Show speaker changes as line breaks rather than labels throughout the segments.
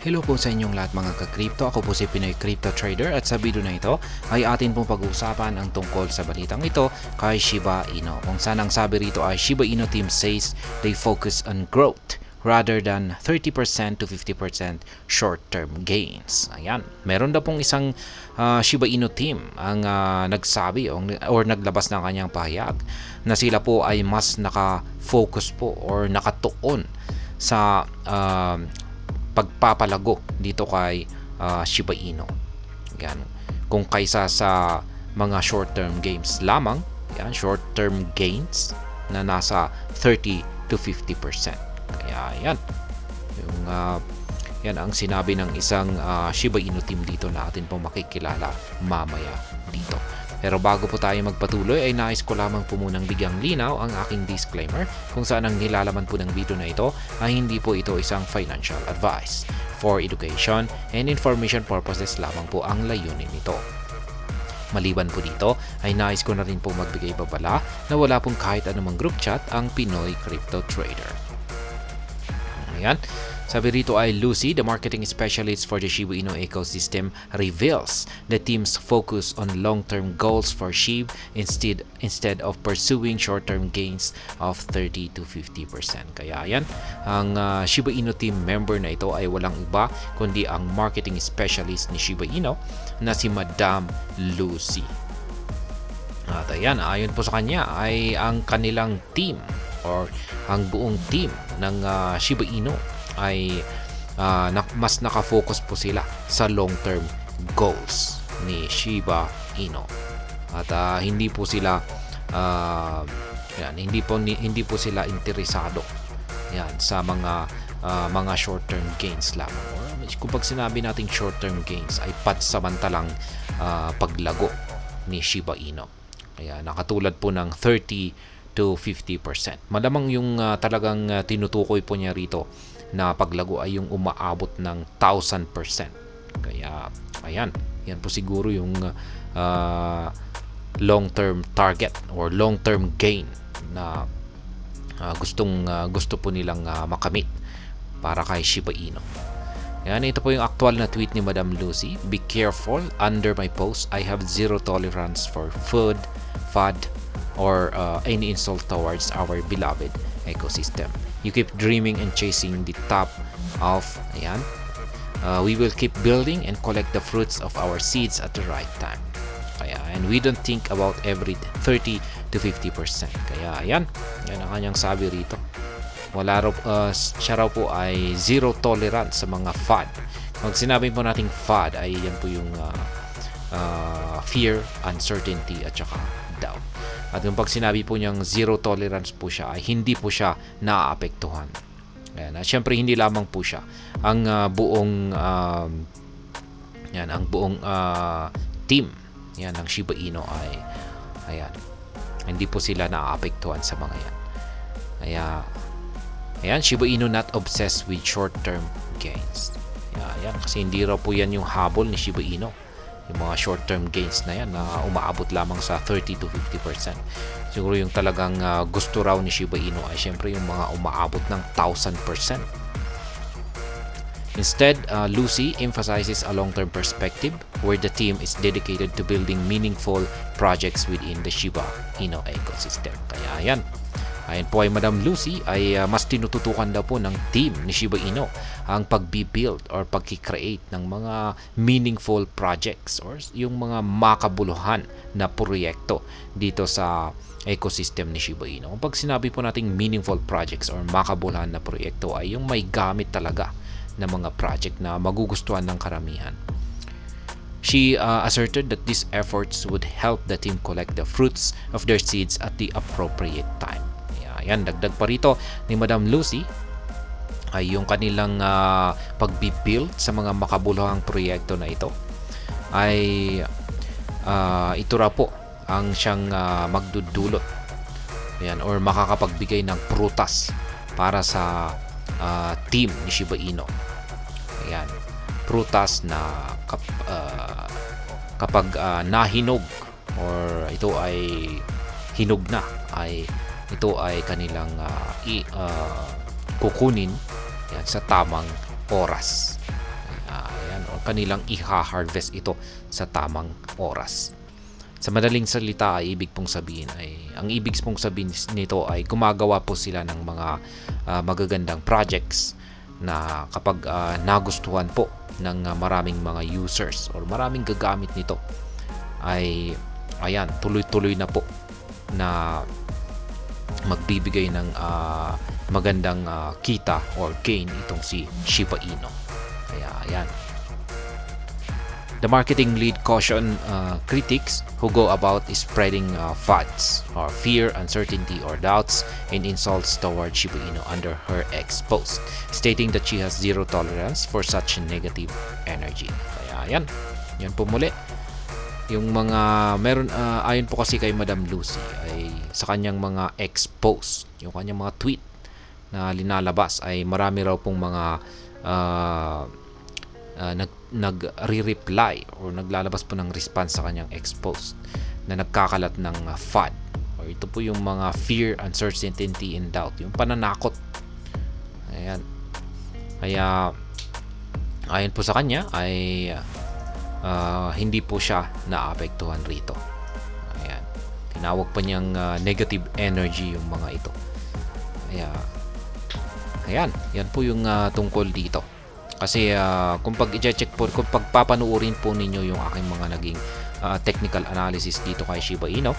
Hello po sa inyong lahat mga ka-crypto. Ako po si Pinoy Crypto Trader at sa video na ito ay atin pong pag-uusapan ang tungkol sa balitang ito kay Shiba Inu. Kung saan ang sabi rito ay Shiba Inu team says they focus on growth rather than 30% to 50% short-term gains. Ayan. Meron na pong isang Shiba Inu team ang nagsabi or naglabas ng kanyang pahayag na sila po ay mas naka-focus po or nakatuon sa pagpapalago dito kay Shiba Inu. Yan. Kung kaysa sa mga short-term gains lamang, yan, short-term gains na nasa 30 to 50%. Kaya yan. Yung yan ang sinabi ng isang Shiba Inu team dito na atin po makikilala mamaya dito. Pero bago po tayo magpatuloy ay nais ko lamang po munang bigyang linaw ang aking disclaimer kung saan ang nilalaman po ng video na ito ay hindi po ito isang financial advice. For education and information purposes lamang po ang layunin nito. Maliban po dito ay nais ko na rin po magbigay babala na wala pong kahit anumang group chat ang Pinoy Crypto Trader. Ayan. Sabi rito ay Lucy, the marketing specialist for the Shiba Inu ecosystem, reveals the team's focus on long-term goals for SHIB instead of pursuing short-term gains of 30 to 50%. Kaya yan, ang Shiba Inu team member na ito ay walang iba kundi ang marketing specialist ni Shiba Inu na si Madam Lucy. At ayan, ayon po sa kanya ay ang kanilang team or ang buong team ng Shiba Inu ay mas nakafocus po sila sa long-term goals ni Shiba Inu. At hindi po sila hindi po sila interesado yan sa mga short-term gains lamang. Kung pag sinabi nating short-term gains ay pansamantalang paglago ni Shiba Inu. Kaya nakatulad po ng 30 to 50%. Malamang yung talagang tinutukoy po niya rito na paglago ay yung umaabot ng 1,000%. Kaya ayan, yan po siguro yung long-term target or long-term gain na gusto po nilang makamit para kay Shiba Inu. Yan, ito po yung actual na tweet ni Madam Lucy. Be careful, under my post, I have zero tolerance for food, FUD, or any insult towards our beloved ecosystem. You keep dreaming and chasing the top of, ayan. We will keep building and collect the fruits of our seeds at the right time. Kaya, and we don't think about every 30 to 50%. Kaya, ayan. Yan ang kanyang sabi rito. Siya raw po ay zero tolerance sa mga FUD. Pag sinabi po nating FUD ay yan po yung fear, uncertainty, at saka doubt. At yung pag sinabi po niyang zero tolerance po siya ay hindi po siya naaapektuhan. Ayan, syempre hindi lamang po siya. Ang buong team yan ng Shiba Inu ay ayan, hindi po sila naaapektuhan sa mga yan. Ayan, Shiba Inu not obsessed with short-term gains. Ayan, kasi hindi raw po yan yung habol ni Shiba Inu. Yung mga short-term gains na yan na umaabot lamang sa 30 to 50%. Siguro yung talagang gusto raw ni Shiba Inu ay syempre yung mga umaabot ng 1,000%. Instead, Lucy emphasizes a long-term perspective where the team is dedicated to building meaningful projects within the Shiba Inu ecosystem. Kaya yan. Ayon po ay Madam Lucy ay mas tinututukan daw po ng team ni Shiba Inu ang pag-build or pag-create ng mga meaningful projects or yung mga makabuluhan na proyekto dito sa ecosystem ni Shiba Inu. Pag sinabi po nating meaningful projects or makabuluhan na proyekto ay yung may gamit talaga na mga project na magugustuhan ng karamihan. She asserted that these efforts would help the team collect the fruits of their seeds at the appropriate time. Ayan, dagdag pa rito ni Madam Lucy ay yung kanilang pag-build sa mga makabuluhang proyekto na ito ay ito raw po ang siyang magdudulot ayan, or makakapagbigay ng prutas para sa team ni Shiba Inu. Ayan, prutas na kapag nahinog or ito ay hinog na ay ito ay kanilang kukunin yan, sa tamang oras. kanilang iha-harvest ito sa tamang oras. Sa madaling salita ay ang ibig pong sabihin nito ay gumagawa po sila ng mga magagandang projects na kapag nagustuhan po ng maraming mga users or maraming gagamit nito ay ayan, tuloy-tuloy na po na magbibigay ng magandang kita or gain itong si Shiba Inu. Kaya ayan. The marketing lead caution critics who go about spreading FUDs or fear, uncertainty, or doubts and insults toward Shiba Inu under her ex post, stating that she has zero tolerance for such negative energy. Kaya yan po muli. Yung mga ayon po kasi kay Madam Lucy ay sa kanyang mga ex post, yung kanyang mga tweet na linalabas ay marami raw pong mga nagre-reply or naglalabas po ng response sa kanyang ex-post na nagkakalat ng FUD or ito po yung mga fear, uncertainty, and doubt, yung pananakot. Ayan. Kaya ayon po sa kanya ay hindi po siya naapektuhan rito. Ayan. Tinawag pa niyang negative energy yung mga ito. Kaya ayan, yan po yung tungkol dito. Kasi kung pag-i-check po, kung pagpapanuorin po ninyo yung aking mga naging technical analysis dito kay Shiba Inu,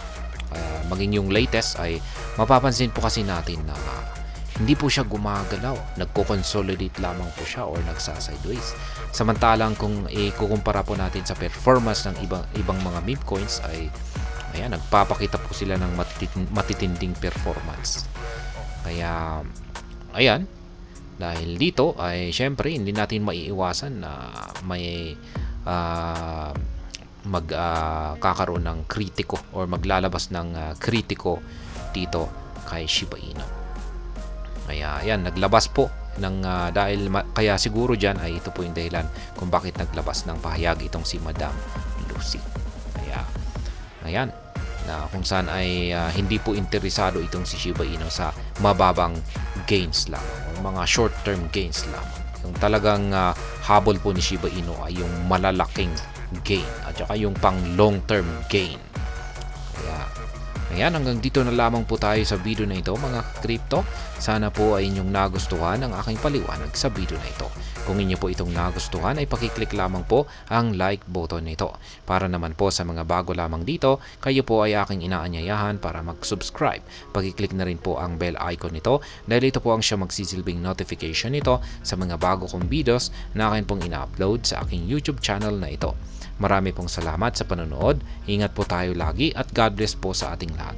maging yung latest ay mapapansin po kasi natin na hindi po siya gumagalaw, nagko-consolidate lamang po siya or nagsa-sideways. Samantalang kung ikukumpara po natin sa performance ng ibang mga meme coins ay ayan, nagpapakita po sila ng matitinding performance. Kaya ayan, dahil dito ay syempre hindi natin maiiwasan na may magkakaroon ng kritiko or maglalabas ng kritiko dito kay Shiba Inu. Kaya ayan, naglabas po ng kaya siguro dyan ay ito po yung dahilan kung bakit naglabas ng pahayag itong si Madam Lucy. Kaya ayan, na kung saan ay hindi po interesado itong si Shiba Inu sa mababang gains lamang o mga short-term gains lamang. Yung talagang habol po ni Shiba Inu ay yung malalaking gain at saka yung pang long-term gain. Kaya ayan, hanggang dito na lamang po tayo sa video na ito mga crypto. Sana po ay inyong nagustuhan ang aking paliwanag sa video na ito. Kung inyo po itong nagustuhan ay pakiclick lamang po ang like button nito. Para naman po sa mga bago lamang dito, kayo po ay aking inaanyayahan para mag-subscribe. Pakiclick na rin po ang bell icon nito dahil ito po ang siya magsisilbing notification nito sa mga bago kong videos na akin pong ina-upload sa aking YouTube channel na ito. Marami pong salamat sa panonood. Ingat po tayo lagi at God bless po sa ating lahat.